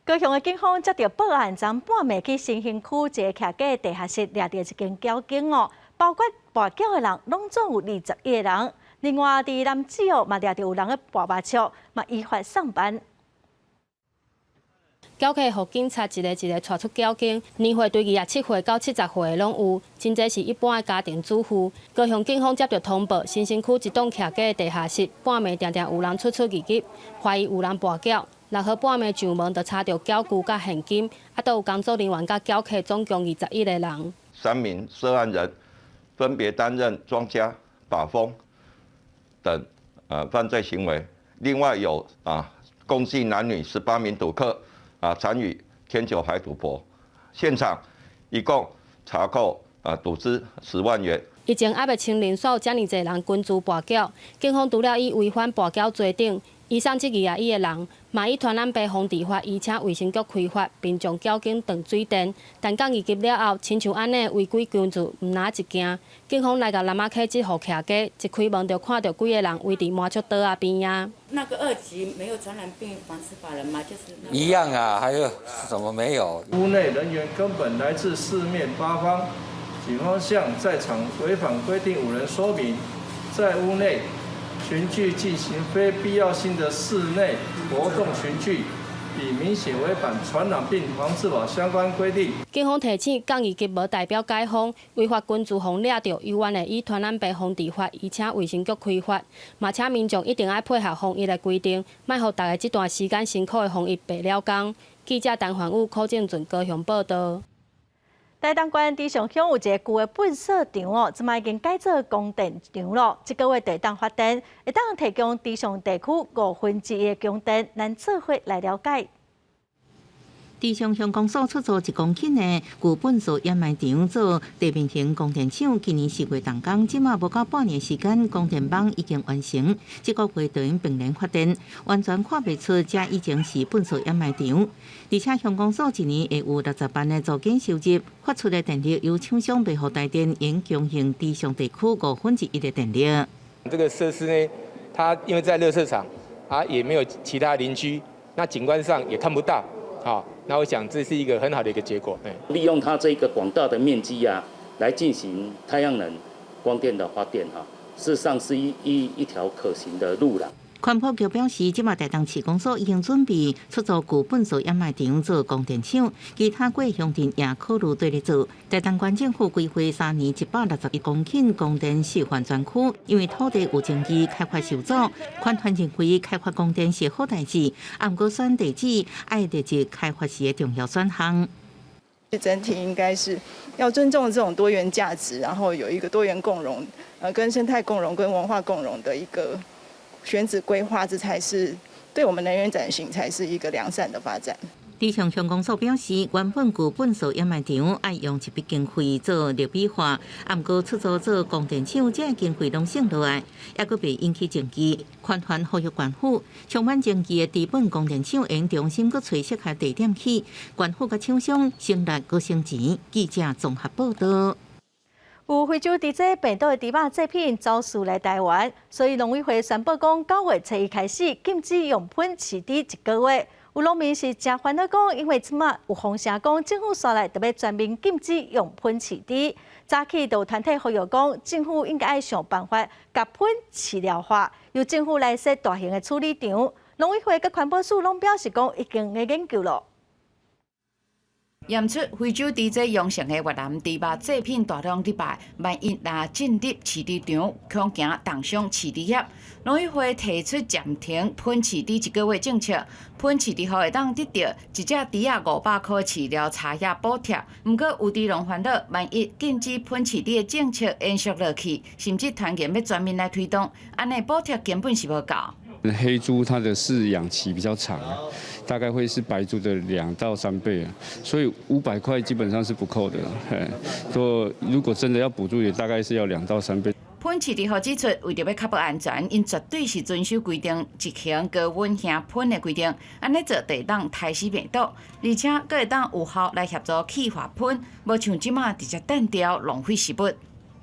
Speaker 1: 高雄的警方接到报案，昨半暝去新兴区一个徛家的地下室掠到一间交警哦，包括跋筊的人，拢总有21个人。另外，伫南子哦，嘛掠到有人咧跋麻将，嘛依法上班。
Speaker 15: 缴客互警察一个带出缴警，年岁对27岁到70岁的拢有，真侪是一般的家庭主妇。高雄警方接到通报，新兴区一栋徛家的地下室，半暝常常有人出入入，怀疑有人跋筊。6号半暝上门，就查到缴具甲现金，都有工作人员甲缴客总共21个人。
Speaker 23: 3名涉案人分别担任庄家、把风等犯罪行为，另外有共计男女18名赌客参与天九海赌博，现场一共查扣赌资10万元。
Speaker 15: 以前还未清人数遮尔侪人均资跋筊，警方除了以违反跋筊罪等，以上这21个人，嘛以传染病防治法，而且卫生局开发，并将缴警断水电。但讲移级了后，亲像安尼违规居住，毋拿一件。警方来到南马溪这户徛家，一开门就看到几个人围伫麻雀桌啊边啊。
Speaker 24: 那个2级没有传染病防治法人吗？就是
Speaker 25: 一样啊，还有什么没有？
Speaker 22: 屋内人员根本来自四面八方，警方向在场违反规定5人说明，在屋内群聚进行非必要性的室内活动群聚，已明显违反传染病防治法相关规定。
Speaker 15: 警方提醒，降移级无代表解封，违法群聚互掠到，有关的以传染病防治法，而且卫生局开发，嘛且民众一定要配合防疫的规定，莫互大家这段时间辛苦的防疫白了工。记者陈焕武、柯正俊高雄报道。
Speaker 1: 台东县伫上乡有一个旧的粪扫场哦，即卖已经改做供电场咯。这个月地当发电，会当提供地上地区1/5的供电，咱做伙来了解。
Speaker 3: 地上乡公所出租1公顷的旧粪扫掩埋场做地面型供电厂，今年4月动工，即马无到半年时间，供电网已经完成。这个月就用并联发电，完全看不出这以前是粪扫掩埋场。而且乡公所一年会有60万的租金收入，发出的电力由厂商卖互台电，沿供应地上地区1/5的电力。
Speaker 26: 这个设施呢，它因为在垃圾场也没有其他邻居，那景观上也看不到。那我想这是一个很好的一个结果。
Speaker 27: 利用它这个广大的面积来进行太阳能光电的发电事实上是一条可行的路了。
Speaker 3: 环保局表示，即马台东市公所已经准备出租旧粪扫掩埋场做供电厂，其他各乡镇也考虑对咧做。台东县政府规划3年161公顷供电示范专区，因为土地有争议，开发受阻，款团认为开发供电是好代志，毋过选地址爱地址开发时的重要选项。
Speaker 28: 整体应该是要尊重这种多元价值，然后有一个多元共融，跟生态共融、跟文化共融的一个选址规划，这才是对我们能源转型才是一个良善的发展。
Speaker 3: 地上乡公所表示，原本旧粪扫掩埋场爱用一笔经费做绿美化，毋过出租做供电厂，这经费拢省落来，也佫被引起争议。款团呼吁县府充满争议的地本供电厂，应重新佫找适合地点起，县府甲厂商省力佫省钱。记者综合报道。有非洲伫这病毒的猪肉制品走私来台湾，所以农委会宣布讲，9月初1开始禁止用喷饲猪1个月。有农民是真烦恼讲，因为即马有风声讲，政府煞来特别全面禁止用喷饲猪。早起就有团体呼吁讲，政府应该要想办法甲喷饲料化，由政府来设大型的处理场。
Speaker 1: 农委会甲环保署拢表示讲已经在研究了。
Speaker 6: 验出非洲猪这阳性的越南猪肉制品大量失败，万一若进入饲猪场，恐惊重伤饲猪业。农委会提出暂停喷饲猪1个月政策，喷饲猪后会当得到一只猪仔500块饲料茶叶补贴。不过有猪农烦恼，万一禁止喷饲猪的政策延续落去，甚至团结要全面来推动，安尼补贴根本是无够。
Speaker 7: 黑猪它的饲养期比较长，大概会是白猪的2到3倍啊，所以500块基本上是不够的。如果真的要补助，也大概是要2到3倍。
Speaker 6: 喷饲猪后指出，为着要确保安全，因绝对是遵守规定，执行高温下喷的规定，安尼做会当杀死病毒，而且阁会当有效来协助气化喷，无像即马直接单调浪费食物。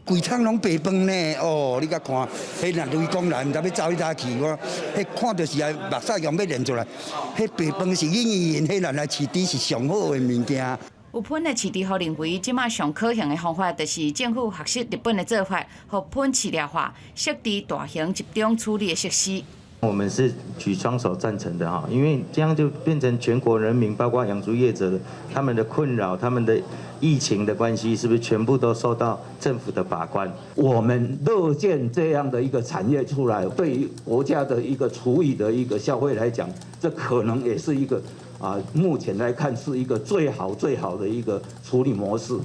Speaker 8: 规仓拢白饭呢，哦，你甲看，迄若雷公人，毋知要走去哪去，我迄看就是啊，目屎用要连出来。迄白饭是因迄人来饲猪是上好的物件。
Speaker 6: 有喷的饲猪户认为，即马上可行的方法就是政府学习日本的做法，互喷饲料化，设置大型集中处理的设施。
Speaker 9: 我们是举双手赞成的哈，因为这样就变成全国人民，包括养猪业者他们的困扰，他们的疫情的关系，是不是全部都受到政府的把关？
Speaker 11: 我们乐见这样的一个产业出来，对于国家的一个厨余的一个消费来讲，这可能也是一个目前来看是一个最好的一个处理模式。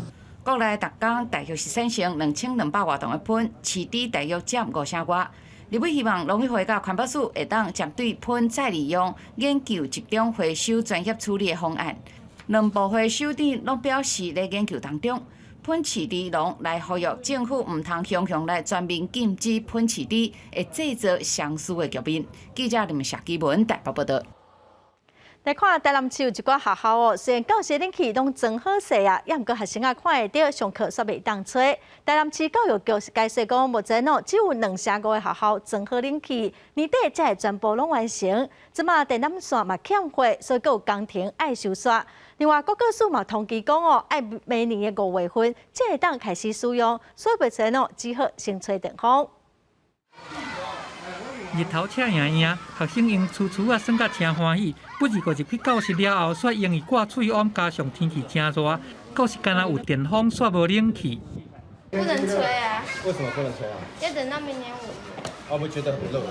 Speaker 6: 国内逐工大约是产生2200多吨的喷，饲猪大约占50%外。立委希望农委会甲环保署会当针对喷再利用，研究集中回收专业处理的方案。两部会首长拢表示在研究当中，喷饲猪农来呼吁政府唔通向来全面禁止喷饲猪，会制造相似的局面。记者林夏基文台北报道。
Speaker 1: 来看台南市有一寡学校哦，虽然教室冷气拢装好势啊，也毋过学生啊看会到上课煞袂当吹。台南市教育局是解释讲，目前只有205个学校装好冷气，年底才会全部拢完成。即马电缆线嘛欠货，所以佫有工程爱修刷。另外，国教署嘛通知讲哦，爱明年的5月份才会当开始使用，所以目前只好先吹电风。
Speaker 10: 日头赤盈盈，学生用厝啊耍甲真欢喜。不如过入去教室了后，煞用伊挂喙网，加上天气真热，教室敢若有电风，煞无冷气。
Speaker 19: 不能吹啊！
Speaker 12: 为什么不能吹啊？
Speaker 19: 要等到明年5月。
Speaker 12: 会不会觉得很热？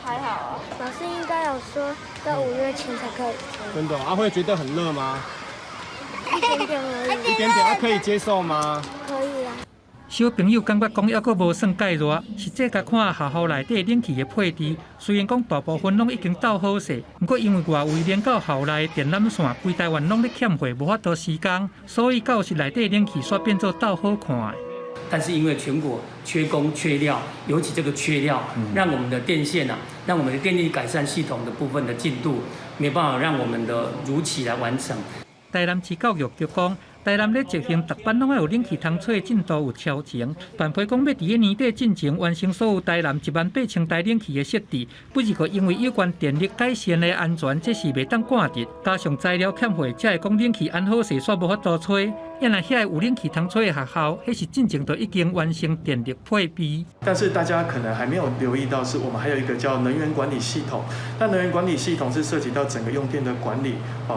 Speaker 19: 还好啊。老师应该有说到5月前才可以吹。
Speaker 12: 真的啊？会觉得很热吗？
Speaker 19: 一点点而已。
Speaker 12: 一点点，可以接受吗？
Speaker 19: 可以啊。
Speaker 10: 小朋友感觉讲还阁无算介热，实际甲看学校内底冷气的配置，虽然讲大部分拢已经斗好势，不过因为外围连到校内的电缆线，规台湾拢咧欠货，无法度施工，所以教室内底冷气煞变做斗好看的。
Speaker 14: 但是因为全国缺工缺料，尤其这个缺料，让我们的电线让我们的电力改善系统的部分的进度没办法让我们的如期来完成。
Speaker 10: 台南市教育局讲。台南咧执行逐班拢要有冷气通吹的进度有超前，办批讲要伫个年底进前完成所有台南18000台冷气的设置，不是个因为有关电力改善的安全，这是袂当挂直，加上材料欠货，才会讲冷气安好势煞无法度吹。原来遐有冷气通吹的学校，迄是进前就已经完成电力配备。
Speaker 16: 但是大家可能还没有留意到，是我们还有一个叫能源管理系统。那能源管理系统是涉及到整个用电的管理，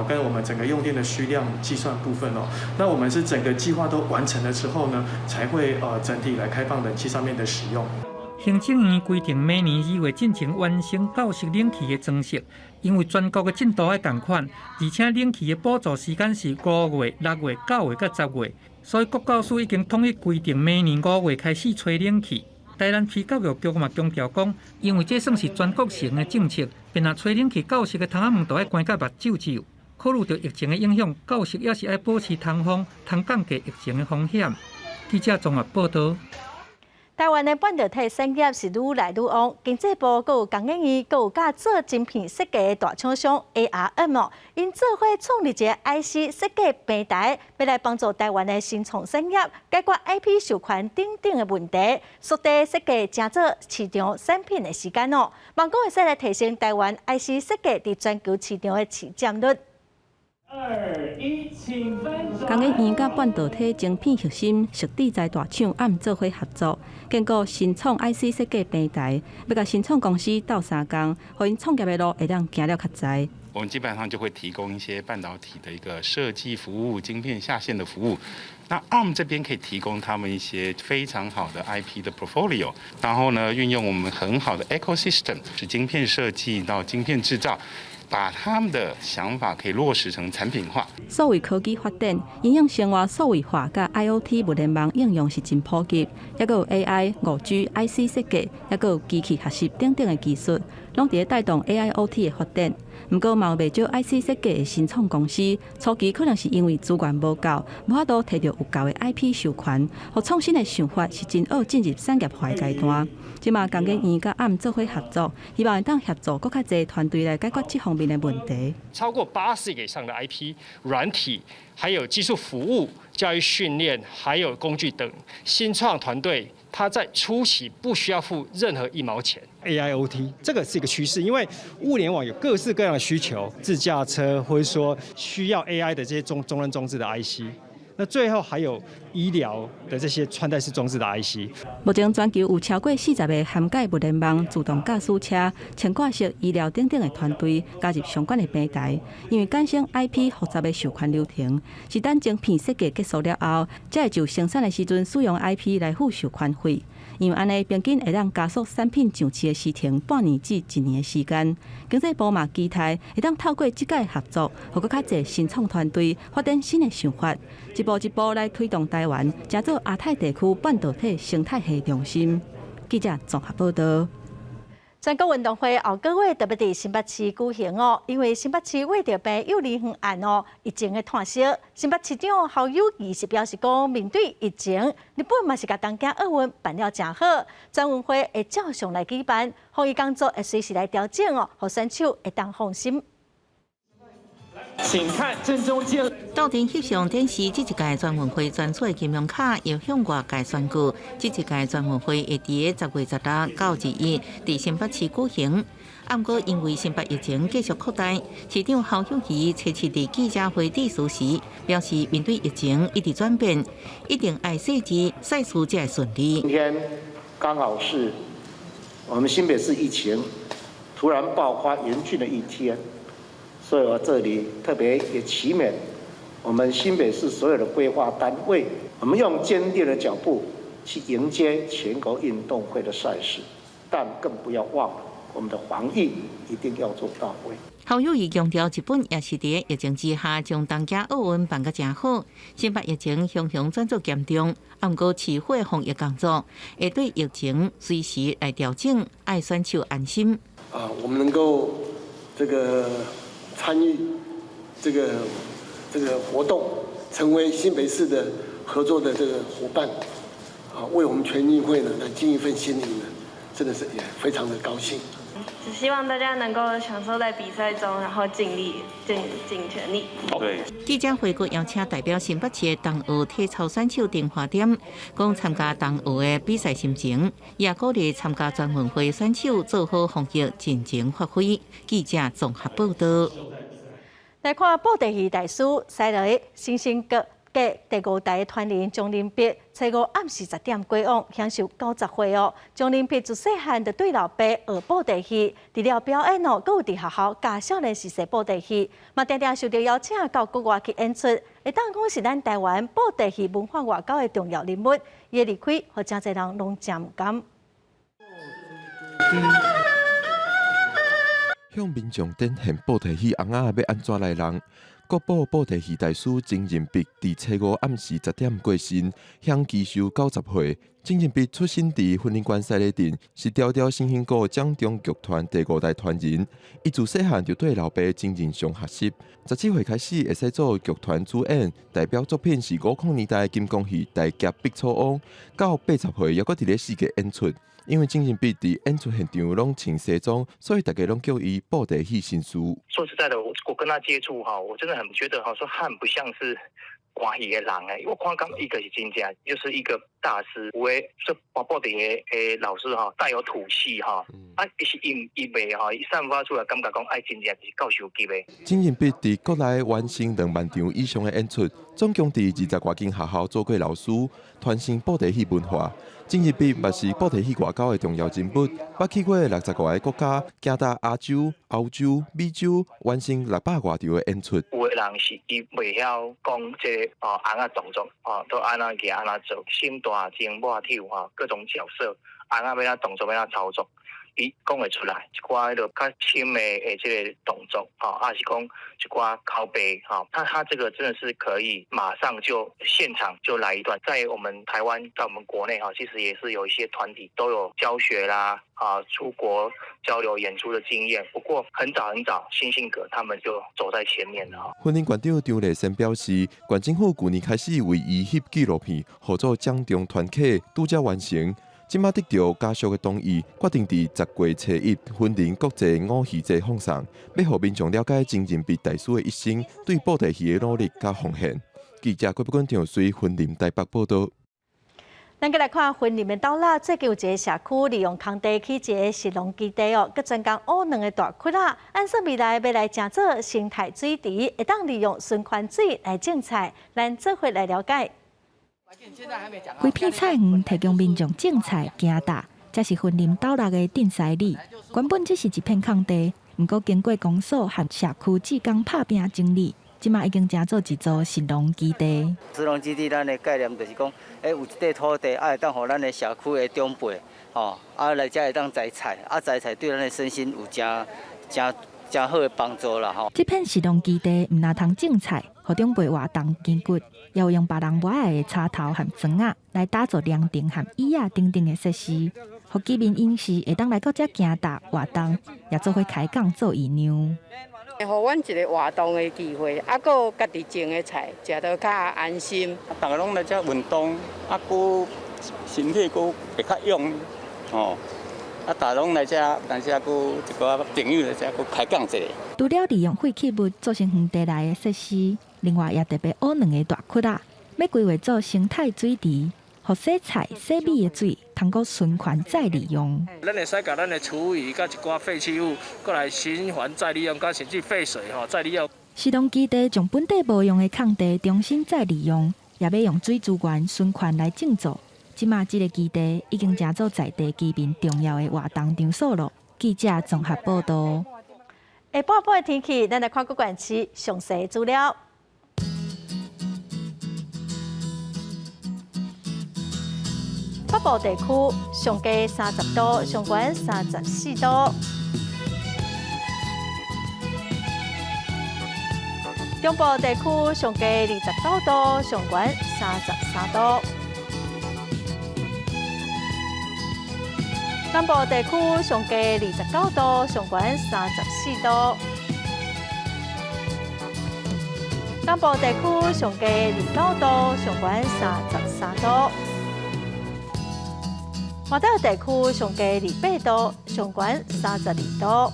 Speaker 16: 跟我们整个用电的需量计算部分哦。那我们是整个计划都完成了之后呢，才会整体来开放冷气上面的使用。
Speaker 10: 行政院规定每年2月进前完成教室冷气的装饰，因为全国的进度要同款，而且冷气的补助时间是5月、6月、9月、甲10月，所以国教署已经统一规定每年5月开始吹冷气。台南市教育局嘛强调讲，因为这算是全国性的政策，便若吹冷气，教室的窗仔门都要关甲目睭睭。考虑到疫情的影响，教室也是要保持通风，通降低疫情的风险。记者综合报道。
Speaker 1: 台湾的半导体产业是愈来愈旺，经济部佮有工研院，佮有甲做晶片设计的大厂商 ARM 哦，因做伙创立一个 IC 设计平台，要来帮助台湾的新创产业解决 IP 授权等等的问题，缩短设计正做市场产品的时间哦，望讲会使来提升台湾 IC 设计伫全球市场的市占率。
Speaker 2: 2、1，请分组。
Speaker 4: 工研院甲半导体晶片核心实地在大厂暗做伙合作，建构新创 IC 设计平台，要甲新创公司斗3工，互因创业的路会当行了较dài。
Speaker 5: 我们基本上就会提供一些半导体的一个设计服务、晶片下线的服务。那 ARM 这边可以提供他们一些非常好的 IP 的 portfolio， 然后呢，运用我们很好的 ecosystem， 是晶片设计到晶片制造。把他们的想法可以落实成产品化。
Speaker 4: 数位科技发展，影响生活数位化甲 IoT 物联网应用是真普及，还有 AI、5G、IC 设计，还有机器学习等等的技术，拢伫咧带动 AIoT 的发展。不过，嘛有袂少 IC 设计的新创公司，初期可能是因为资源无够，无法度摕到有够的 IP 授权，互创新的想法是真好进入产业化阶段。即马工研院甲ARM做伙合作，希望会当协助更较侪团队来解决这方面的问题。
Speaker 13: 超过80个以上的 IP、软体，还有技术服务、教育训练，还有工具等，新创团队它在初期不需要付任何1毛钱。
Speaker 12: AIoT 这个是一个趋势，因为物联网有各式各样的需求，自驾车或者说需要 AI 的这些终端装置的 IC。那最后还有医疗的这些穿戴式装置的 IC。
Speaker 4: 目前全球有超过40个涵盖物联网、自动驾驶车、牵挂式医疗等等的团队加入相关的平台，因为减省 IP 复杂的授权流程，是等晶片设计结束了后，才会就生产的时阵使用 IP 来付授权费。因为安尼，平均会当加速产品上市的时程半年至1年的时间。经济部嘛期待会当透过这届合作，互更较侪新创团队发展新的想法，一步一步来推动台湾成做亚太地区半导体生态系中心。记者综合报道。
Speaker 1: 全国运动会后个月特别伫新北市举行哦，因为新北市为着病幼儿园案哦疫情的探索，新北市长侯友宜是表示讲，面对疫情，日本嘛是甲东京奥运办了真好，全运会会照常来举办，防疫工作会随时来调整哦，互选手会当放心。
Speaker 2: 请看正中间。
Speaker 3: 斗阵翕相展示这一届全运会专属的金融卡，要向外界宣告，这一届全运会会伫10月16到21伫新北市举行。不过，因为新北疫情继续扩大，市长侯友宜初次伫记者会致辞时表示，面对疫情一直转变，一定爱细致，赛事才会顺利。
Speaker 17: 今天刚好是我们新北市疫情突然爆发严峻的一天。所以我这里特别也期勉我们新北市所有的规划单位，我们用坚定的脚步去迎接全国运动会的赛事，但更不要忘了我们的防疫一定要做到位。
Speaker 3: 侯友宜强调，日本也是伫疫情之下将东京奥运办得真好，新北疫情雄转作严重，不过市府防疫工作会对疫情随时来调整，爱选手安心。
Speaker 18: 我们能够参与这个活动，成为新北市的合作的这个伙伴，为我们全运会呢来尽一份心力呢，真的是也非常的高兴。
Speaker 20: 只希望大家能够享受在比赛中，然后尽力、尽全力。
Speaker 5: 对。
Speaker 3: 记者会阁邀请代表新北市的东奥体操选手丁华点，讲参加东奥的比赛心情，也鼓励参加全运会选手做好防疫，尽情发挥。记者综合报道。
Speaker 1: 来看布袋戏大师西来新兴阁第5代传人钟林碧，初5暗时10点归往，享受90岁哦。钟林碧自细汉就对老爸学布袋戏，除了表演哦，阁有伫学校教少年时习布袋戏，嘛常常受到邀请到国外去演出，会当讲是咱台湾布袋戏文化外交的重要人物。伊离开，互真侪人拢真唔甘。
Speaker 21: 向民众展现布袋戏红仔要安怎来人？国宝布袋戏大师曾仁碧伫初5暗时10点过身，享其寿90岁。曾仁碧出身伫婚姻关系内镇，是条条新兴国掌中剧团第5代传人。伊自细汉就对老爸曾仁祥学习，17岁开始会使做剧团主演，代表作品是50年代金光戏《大侠碧草王》，到80岁也搁伫咧世界演出。因为曾仁碧伫演出现场拢穿西装，所以大家拢叫伊布袋戏新师。
Speaker 29: 说实在的，我跟他接触哈，我真的很觉得哈，说他很不像是
Speaker 15: 欢喜的人诶，我看讲伊就是真正就是一个大师，有诶说广播的诶老师哈，带有土气哈，是伊袂哈，伊散发出来感觉讲爱真正是教授级诶。
Speaker 21: 曾仁必伫国内完成2万场以上的演出，总共伫20外间学校做过老师，传承布袋戏文化。曾仁必嘛是布袋戏外交的重要人物，捌去过60多个国家，行到亚洲、欧洲、美洲，完成600多场的演出。
Speaker 15: 有的人是伊袂晓讲这个红仔动作都安怎行安怎做，心大睛抹跳各种角色，红仔要怎动作要怎操作。伊讲会出来，一寡迄个较深的这个动作，还是讲一寡拷贝，他这个真的是可以马上就现场就来一段。在我们台湾，在我们国内其实也是有一些团体都有教学啦，出国交流演出的经验。不过很早，新兴阁他们就走在前面了。
Speaker 21: 婚姻馆长张丽仙表示，县政府去年开始为医翕纪录片合作奖中团契拄才完成。即马得到家属的同意，决定伫10月初1婚龄国际舞戏节放送，要互民众了解曾仁必大师的一生对布袋戏的努力甲奉献。记者郭伯君、张随婚林台北报道。
Speaker 1: 咱再来看婚林的岛啦，最近有一个社区利用空地起一个食农基地哦，佮专工挖2个大窟啦，按说未来要来建做生态水池，会当利用循环水来种菜，咱做伙来了解。
Speaker 22: 规片菜园提供民众种菜、行搭，这是婚林岛内的定西里。原本只是一片空地，不过经过公所和社区志工拍拼整理，即马已经成做一座食农基地。
Speaker 23: 食农基地咱的概念就是讲，有一块土地，会当互咱的社区的长辈，来遮会当栽菜，栽菜对咱的身心有真好的帮助啦吼。
Speaker 22: 这片食农基地唔但通种菜，互长辈活动筋骨，也有用别人无爱的插头和砖仔来打造凉亭和椅仔等等的设施，互居民因时会当来到遮行搭活动，也做伙开讲做姨娘。
Speaker 24: 互阮一个活动的机会，佮家己种的菜，食到较安心。
Speaker 25: 大家拢来遮运动，佮身体佮会较勇大家拢来遮，但是佮一个朋友来遮佮开讲一下。
Speaker 22: 除了利用废弃物做成园地内的设施，另外也特别挖2个大窟仔，要规划做生态水池，互洗菜、洗米的水通过循环再利用。
Speaker 26: 咱会使甲咱的厨余甲一寡废弃物，过来循环再利用，甲甚至废水再利用。
Speaker 22: 食农基地将本地无用的空地重新再利用，也要用水资源循环来种作。即马这个基地已经成做在地居民重要的活动场所了。记者综合报道。
Speaker 1: 下半晡的天气，咱来看各县市详细资料。北部地区上低30度，上悬34度；中部地区上低29度，上悬33度；南部地区上低29度，上悬34度；南部地区上低29度，上悬33度。华岛地区上低28度，上悬32度。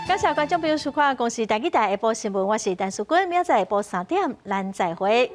Speaker 1: 感谢观众朋友收看《公视台记台下晡新闻》，我是陈淑君，明仔载下晡3点，咱再会。